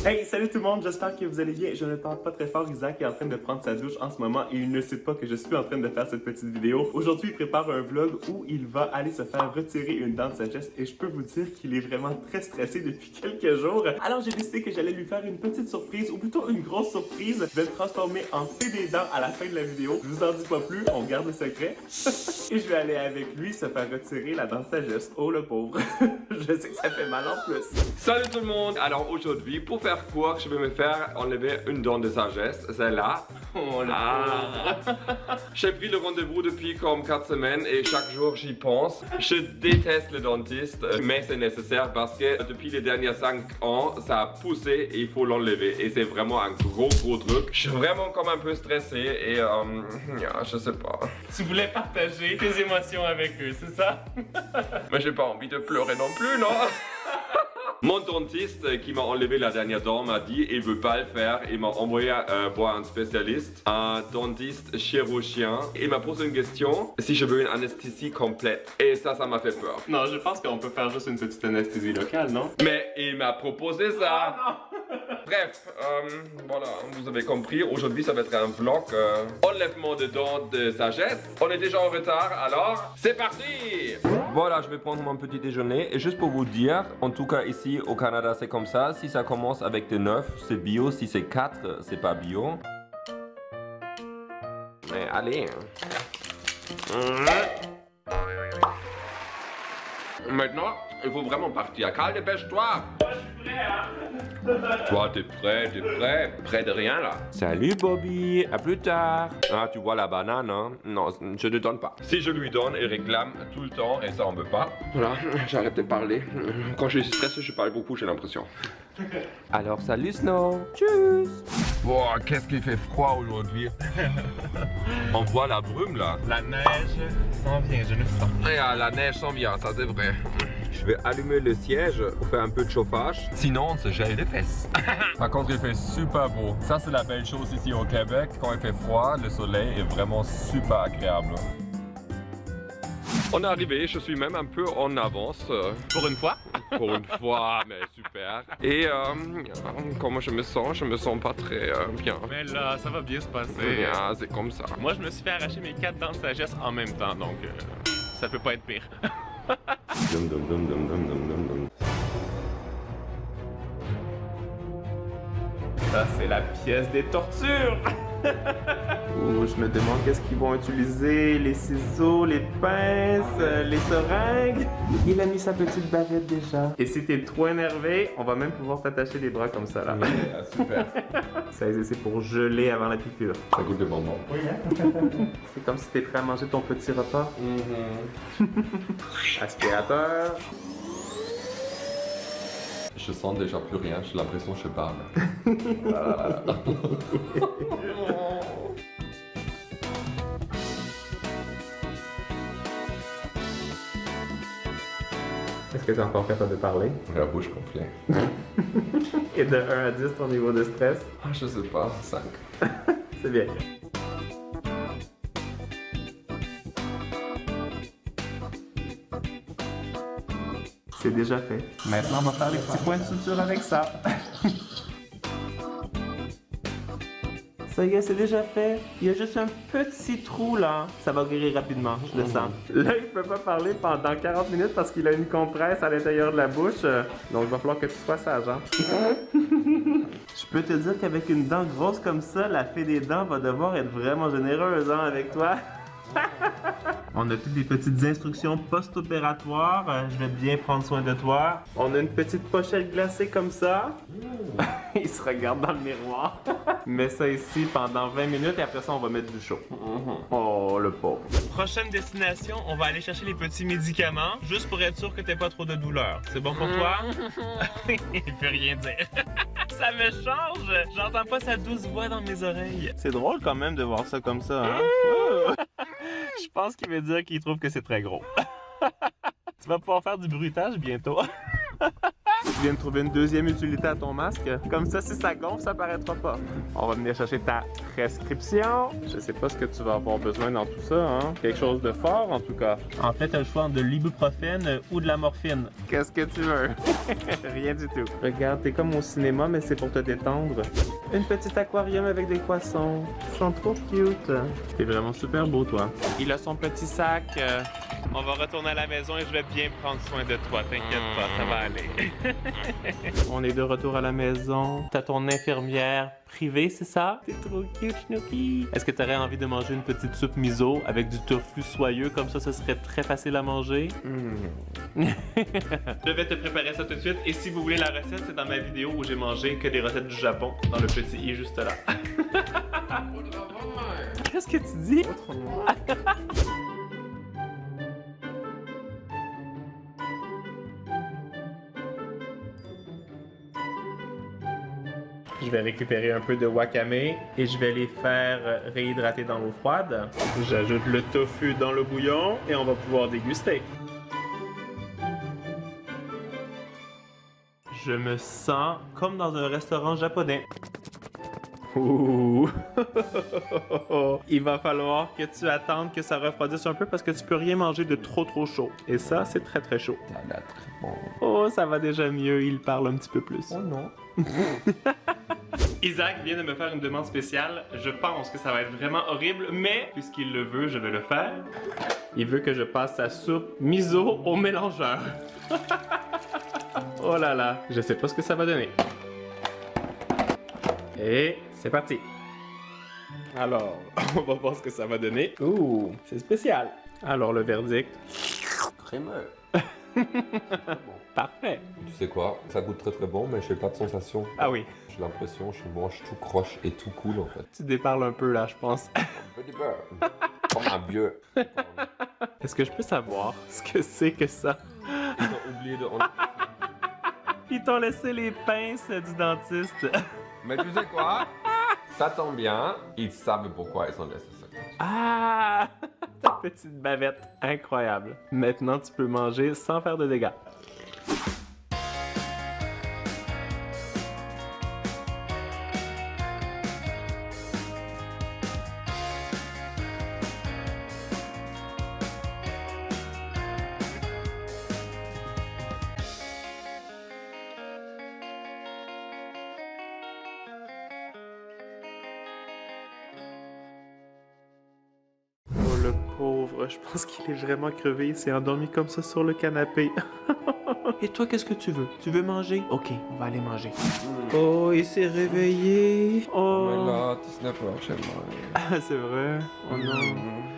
Hey, salut tout le monde, j'espère que vous allez bien. Je ne parle pas très fort, Isaac est en train de prendre sa douche en ce moment et il ne sait pas que je suis en train de faire cette petite vidéo. Aujourd'hui, il prépare un vlog où il va aller se faire retirer une dent de sagesse et je peux vous dire qu'il est vraiment très stressé depuis quelques jours. Alors j'ai décidé que j'allais lui faire une petite surprise, ou plutôt une grosse surprise. Je vais le transformer en fée des dents à la fin de la vidéo. Je vous en dis pas plus, on garde le secret. Et je vais aller avec lui se faire retirer la dent de sagesse. Oh le pauvre. Je sais que ça fait mal en plus. Salut tout le monde. Alors aujourd'hui, pour faire court, je vais me faire enlever une dent de sagesse, celle-là. Oh là. J'ai pris le rendez-vous depuis comme 4 semaines et chaque jour j'y pense. Je déteste le dentiste, mais c'est nécessaire parce que depuis les derniers 5 ans, ça a poussé et il faut l'enlever. Et c'est vraiment un gros truc. Je suis vraiment comme un peu stressé et je sais pas. Tu voulais partager tes émotions avec eux, c'est ça? Mais j'ai pas envie de pleurer non plus, non? Mon dentiste qui m'a enlevé la dernière dent m'a dit il veut pas le faire. Il m'a envoyé voir un spécialiste, un dentiste chirurgien. Il m'a posé une question si je veux une anesthésie complète. Et ça m'a fait peur. Non, je pense qu'on peut faire juste une petite anesthésie locale, non? Mais il m'a proposé ça. Oh, non. Bref, voilà, vous avez compris. Aujourd'hui, ça va être un vlog enlèvement de dents de sagesse. On est déjà en retard, alors c'est parti. Voilà, je vais prendre mon petit déjeuner. Et juste pour vous dire, en tout cas ici au Canada, c'est comme ça. Si ça commence avec des 9, c'est bio. Si c'est 4, c'est pas bio. Mais allez. Maintenant, il faut vraiment partir. Carl, dépêche-toi. Moi, je suis prêt, hein? Toi, t'es prêt? Prêt de rien, là. Salut, Bobby. À plus tard. Ah, tu vois la banane, hein? Non, je ne donne pas. Si je lui donne, il réclame tout le temps et ça, on veut pas. Voilà, j'arrête de parler. Quand je suis stressé, je parle beaucoup, j'ai l'impression. Alors, salut, Snow. Tchuss. Wow, qu'est-ce qu'il fait froid aujourd'hui. On voit la brume, là. La neige s'en vient, je le sens. Ah, la neige s'en vient, ça c'est vrai. Je vais allumer le siège pour faire un peu de chauffage. Sinon, on se gèle les fesses. Par contre, il fait super beau. Ça, c'est la belle chose ici au Québec. Quand il fait froid, le soleil est vraiment super agréable. On est arrivé, je suis même un peu en avance. Pour une fois? Pour une fois, mais super. Et comment je me sens pas très bien. Mais là, ça va bien se passer. Ah, c'est comme ça. Moi, je me suis fait arracher mes 4 dents de sagesse en même temps, donc ça peut pas être pire. Dum, dum, dum, dum, dum, dum, dum, dum. Ça, c'est la pièce des tortures! Ouh, je me demande qu'est-ce qu'ils vont utiliser, les ciseaux, les pinces, les seringues. Il a mis sa petite bavette déjà. Et si t'es trop énervé, on va même pouvoir t'attacher les bras comme ça là. Yeah, super. Ça, c'est pour geler avant la piqûre. Ça goûte le bonbon. Oui, hein? C'est comme si t'étais prêt à manger ton petit repas. Aspirateur. Je sens déjà plus rien, j'ai l'impression que je parle. Est-ce que tu es encore capable de parler? La bouche complète. Et de 1 à 10, ton niveau de stress? Ah, je sais pas, 5. C'est bien. C'est déjà fait. Maintenant, on va faire les petits points de suture avec ça. Ça y est, c'est déjà fait. Il y a juste un petit trou là. Ça va guérir rapidement, je le sens. Là, il peut pas parler pendant 40 minutes parce qu'il a une compresse à l'intérieur de la bouche. Donc, il va falloir que tu sois sage, hein? Je peux te dire qu'avec une dent grosse comme ça, la fée des dents va devoir être vraiment généreuse, hein, avec toi. On a toutes des petites instructions post-opératoires. Je vais bien prendre soin de toi. On a une petite pochette glacée comme ça. Il se regarde dans le miroir. Mets ça ici pendant 20 minutes et après ça, on va mettre du chaud. Oh, le pauvre. Prochaine destination, on va aller chercher les petits médicaments juste pour être sûr que t'aies pas trop de douleur. C'est bon pour toi? Il peut rien dire. Ça me change. J'entends pas sa douce voix dans mes oreilles. C'est drôle quand même de voir ça comme ça, hein? Je pense qu'il veut dire qu'il trouve que c'est très gros. Tu vas pouvoir faire du bruitage bientôt. viens de trouver une deuxième utilité à ton masque. Comme ça, si ça gonfle, ça paraîtra pas. On va venir chercher ta prescription. Je sais pas ce que tu vas avoir besoin dans tout ça, hein? Quelque chose de fort, en tout cas. En fait, t'as le choix entre de l'ibuprofène ou de la morphine. Qu'est-ce que tu veux? Rien du tout. Regarde, t'es comme au cinéma, mais c'est pour te détendre. Une petite aquarium avec des poissons. Ils sont trop cute. T'es vraiment super beau, toi. Il a son petit sac. On va retourner à la maison et je vais bien prendre soin de toi. T'inquiète pas, ça va aller. On est de retour à la maison. T'as ton infirmière privée, c'est ça? T'es trop cute, Snooki. Est-ce que t'aurais envie de manger une petite soupe miso avec du tofu soyeux? Comme ça, ce serait très facile à manger. Je vais te préparer ça tout de suite. Et si vous voulez la recette, c'est dans ma vidéo où j'ai mangé que des recettes du Japon. Dans le petit i juste là. Qu'est-ce que tu dis? Je vais récupérer un peu de wakame et je vais les faire réhydrater dans l'eau froide. J'ajoute le tofu dans le bouillon et on va pouvoir déguster. Je me sens comme dans un restaurant japonais. Ouh. Il va falloir que tu attendes que ça refroidisse un peu parce que tu peux rien manger de trop chaud. Et ça, c'est très chaud. Ça a l'air très bon. Oh, ça va déjà mieux, il parle un petit peu plus. Oh non. Isaac vient de me faire une demande spéciale. Je pense que ça va être vraiment horrible, mais puisqu'il le veut, je vais le faire. Il veut que je passe sa soupe miso au mélangeur. Oh là là, je sais pas ce que ça va donner. Et c'est parti. Alors, on va voir ce que ça va donner. Ouh, c'est spécial. Alors, le verdict. Crémeux. Parfait. Tu sais quoi? Ça goûte très bon, mais j'ai pas de sensation. Ah oui. J'ai l'impression que je mange tout croche et tout cool en fait. Tu déparles un peu là, je pense. Un petit peu. Comme un vieux. Est-ce que je peux savoir ce que c'est que ça? Ils ont oublié de... Ils t'ont laissé les pinces du dentiste. Mais tu sais quoi? Ça tombe bien, ils savent pourquoi ils ont laissé ça. Ah! Ta petite bavette, incroyable. Maintenant, tu peux manger sans faire de dégâts. Le pauvre, je pense qu'il est vraiment crevé. Il s'est endormi comme ça sur le canapé. Et toi, qu'est-ce que tu veux? Tu veux manger? Ok, on va aller manger. Oh, il s'est réveillé. Oh. Mais là, 19 heures chez moi. Ah, c'est vrai? Oh non.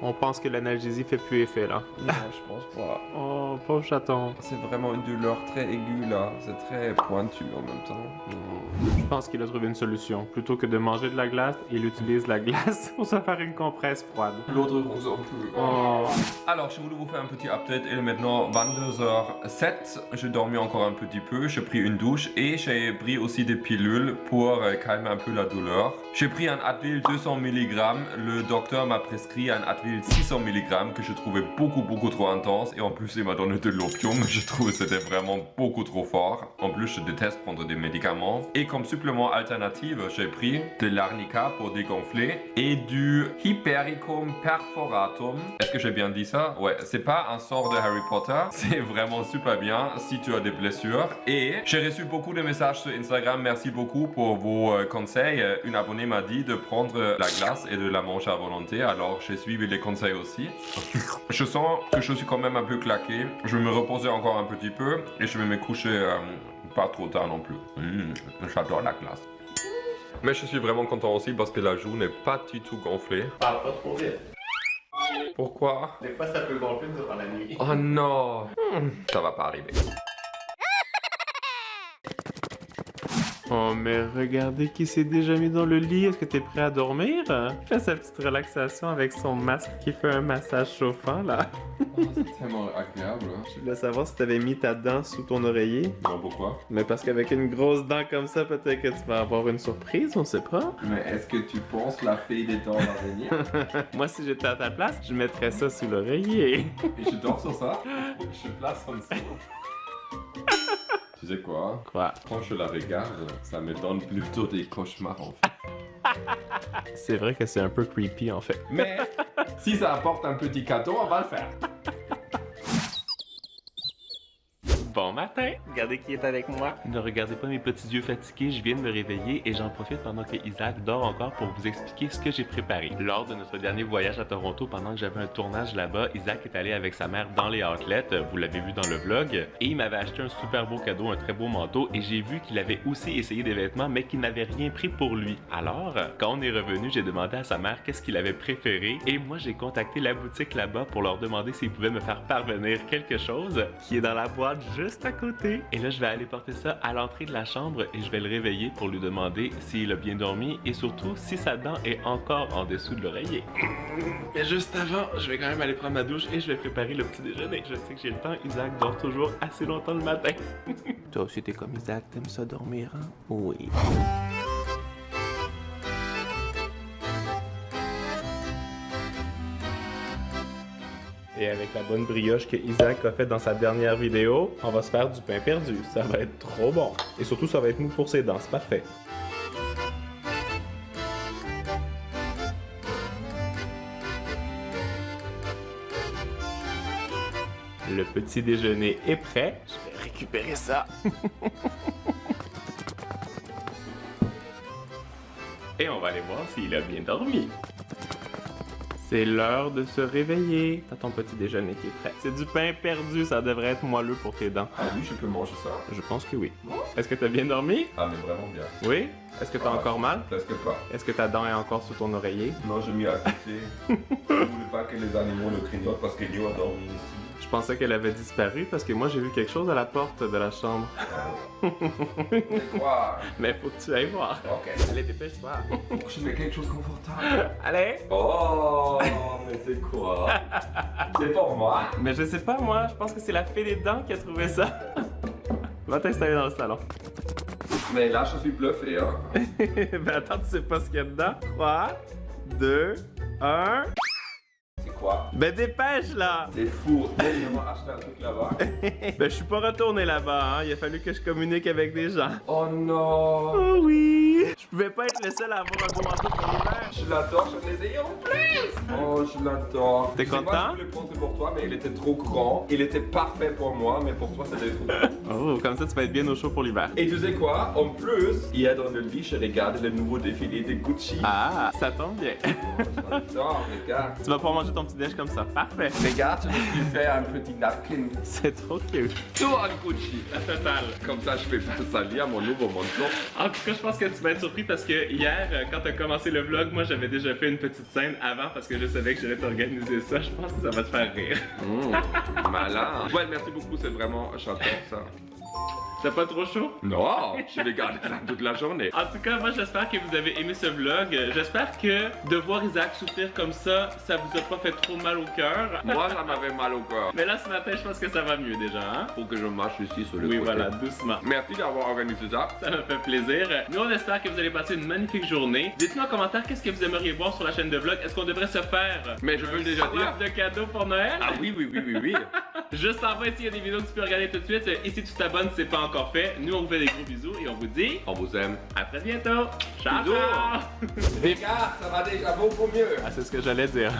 On pense que l'analgésie fait plus effet, là. Non, je pense pas. Oh, pauvre chaton. C'est vraiment une douleur très aiguë là. C'est très pointu en même temps. Je pense qu'il a trouvé une solution. Plutôt que de manger de la glace, il utilise la glace pour se faire une compresse froide. L'autre ressemble plus. Oh. Alors, je voulais vous faire un petit update. Il est maintenant 22h07. J'ai dormi encore un petit peu. J'ai pris une douche et j'ai pris aussi des pilules pour calmer un peu la douleur. J'ai pris un Advil 200 mg. Le docteur m'a prescrit un Advil 600 mg que je trouvais beaucoup trop intense. Et en plus, il m'a donné de l'opium. Je trouve que c'était vraiment beaucoup trop fort. En plus, je déteste prendre des médicaments. Et comme supplément alternatif, j'ai pris de l'arnica pour dégonfler et du Hypericum perforatum. Est-ce que j'ai bien dit ça? Ouais, c'est pas un sort de Harry Potter. C'est vraiment super bien si tu as des blessures. Et j'ai reçu beaucoup de messages sur Instagram. Merci beaucoup pour vos conseils. Une abonnée m'a dit de prendre la glace et de la manger à volonté. Alors, j'ai suivi les conseils aussi. Je sens que je suis quand même un peu claqué. Je vais me reposer encore un petit peu et je vais me coucher pas trop tard non plus. J'adore la glace. Mais je suis vraiment content aussi parce que la joue n'est pas du tout gonflée. Parle pas trop vite. Pourquoi? Des fois, ça peut gonfler durant la nuit. Oh non! Ça va pas arriver. Oh, mais regardez qui s'est déjà mis dans le lit. Est-ce que t'es prêt à dormir? Fais sa petite relaxation avec son masque qui fait un massage chauffant, là. Oh, c'est tellement agréable. Je voulais savoir si t'avais mis ta dent sous ton oreiller. Non, pourquoi? Mais parce qu'avec une grosse dent comme ça, peut-être que tu vas avoir une surprise, on sait pas. Mais est-ce que tu penses la fée des dents va venir? Moi, si j'étais à ta place, je mettrais ça sous l'oreiller. Et je dors sur ça? Je place en dessous. Tu sais quoi? Quoi? Quand je la regarde, ça me donne plutôt des cauchemars en fait. C'est vrai que c'est un peu creepy en fait. Mais si ça apporte un petit cadeau, on va le faire. Bon matin! Regardez qui est avec moi. Ne regardez pas mes petits yeux fatigués, je viens de me réveiller et j'en profite pendant que Isaac dort encore pour vous expliquer ce que j'ai préparé. Lors de notre dernier voyage à Toronto, pendant que j'avais un tournage là-bas, Isaac est allé avec sa mère dans les outlets, vous l'avez vu dans le vlog, et il m'avait acheté un super beau cadeau, un très beau manteau, et j'ai vu qu'il avait aussi essayé des vêtements, mais qu'il n'avait rien pris pour lui. Alors, quand on est revenu, j'ai demandé à sa mère qu'est-ce qu'il avait préféré, et moi j'ai contacté la boutique là-bas pour leur demander s'ils pouvaient me faire parvenir quelque chose qui est dans la boîte juste à côté. Et là, je vais aller porter ça à l'entrée de la chambre et je vais le réveiller pour lui demander s'il a bien dormi et surtout si sa dent est encore en dessous de l'oreiller. Mais juste avant, je vais quand même aller prendre ma douche et je vais préparer le petit déjeuner. Je sais que j'ai le temps, Isaac dort toujours assez longtemps le matin. Toi aussi, t'es comme Isaac, t'aimes ça dormir, hein? Oui. Et avec la bonne brioche que Isaac a fait dans sa dernière vidéo, on va se faire du pain perdu. Ça va être trop bon. Et surtout, ça va être mou pour ses dents. C'est parfait. Le petit déjeuner est prêt. Je vais récupérer ça. Et on va aller voir s'il a bien dormi. C'est l'heure de se réveiller. T'as ton petit déjeuner qui est prêt. C'est du pain perdu, ça devrait être moelleux pour tes dents. Ah oui, je peux manger ça. Je pense que oui. Est-ce que t'as bien dormi? Ah mais vraiment bien. Oui? Est-ce que t'as encore mal? Presque pas. Est-ce que ta dent est encore sous ton oreiller? Non, j'ai mis à côté. Je voulais pas que les animaux le grignotent parce que Léo a dormi ici. Je pensais qu'elle avait disparu parce que moi j'ai vu quelque chose à la porte de la chambre. C'est quoi? Mais faut que tu ailles voir. Ok. Allez, dépêche-toi. Faut que je mette quelque chose de confortable. Allez! Oh, mais c'est quoi? C'est pour moi. Mais je sais pas moi, je pense que c'est la fée des dents qui a trouvé ça. Va t'installer dans le salon. Mais là, je suis bluffé, hein. Ben attends, tu sais pas ce qu'il y a dedans? 3, 2, 1... C'est quoi? Ben dépêche là! C'est fou. Il m'a acheté un truc là-bas. Ben je suis pas retourné là-bas, hein. Il a fallu que je communique avec des gens. Oh non. Oh oui! Je pouvais pas être le seul à avoir un beau manteau pour l'hiver. Je l'adore, je les ai en plus. Oh, je l'adore. T'es Je sais content? pas, je voulais prendre pour toi, mais il était trop grand. Il était parfait pour moi, mais pour toi, c'était trop grand. Oh, comme ça tu vas être bien au chaud pour l'hiver. Et tu sais quoi? En plus, hier dans le lit, je regarde le nouveau défilé de Gucci. Ah, ça tombe bien. Oh, j'adore, regarde. Tu vas pouvoir manger ton petit déj comme ça. Parfait. Regarde, je me suis fait un petit napkin. C'est trop cute. Tout en Gucci. La totale. Comme ça, je fais pas salir mon nouveau manteau. En tout cas, je pense que tu vas être surpris parce que hier, quand t'as commencé le vlog, moi j'avais déjà fait une petite scène avant parce que je savais que j'allais t'organiser ça. Je pense que ça va te faire rire. Malin. Ouais, merci beaucoup, c'est vraiment, j'adore ça. T'as pas trop chaud? Non, je vais garder ça toute la journée. En tout cas, moi j'espère que vous avez aimé ce vlog. J'espère que de voir Isaac souffrir comme ça vous a pas fait trop mal au cœur. Moi, ça m'avait mal au cœur. Mais là ce matin, je pense que ça va mieux déjà, hein? Faut que je marche ici sur le Oui, côté. voilà, doucement. Merci d'avoir organisé ça. Ça me fait plaisir. Nous, on espère que vous allez passer une magnifique journée. Dites-nous en commentaire qu'est-ce que vous aimeriez voir sur la chaîne de vlog. Est-ce qu'on devrait se faire Mais je veux le déjà dire. de cadeaux pour Noël? Ah oui. Juste en bas, ici, il y a des vidéos que tu peux regarder tout de suite. Et si tu t'abonnes, c'est pas encore fait. Nous, on vous fait des gros bisous et on vous dit On vous aime. à très bientôt. Ciao! Bisous. Ciao. Regarde, ça va déjà beaucoup mieux. Ah, c'est ce que j'allais dire.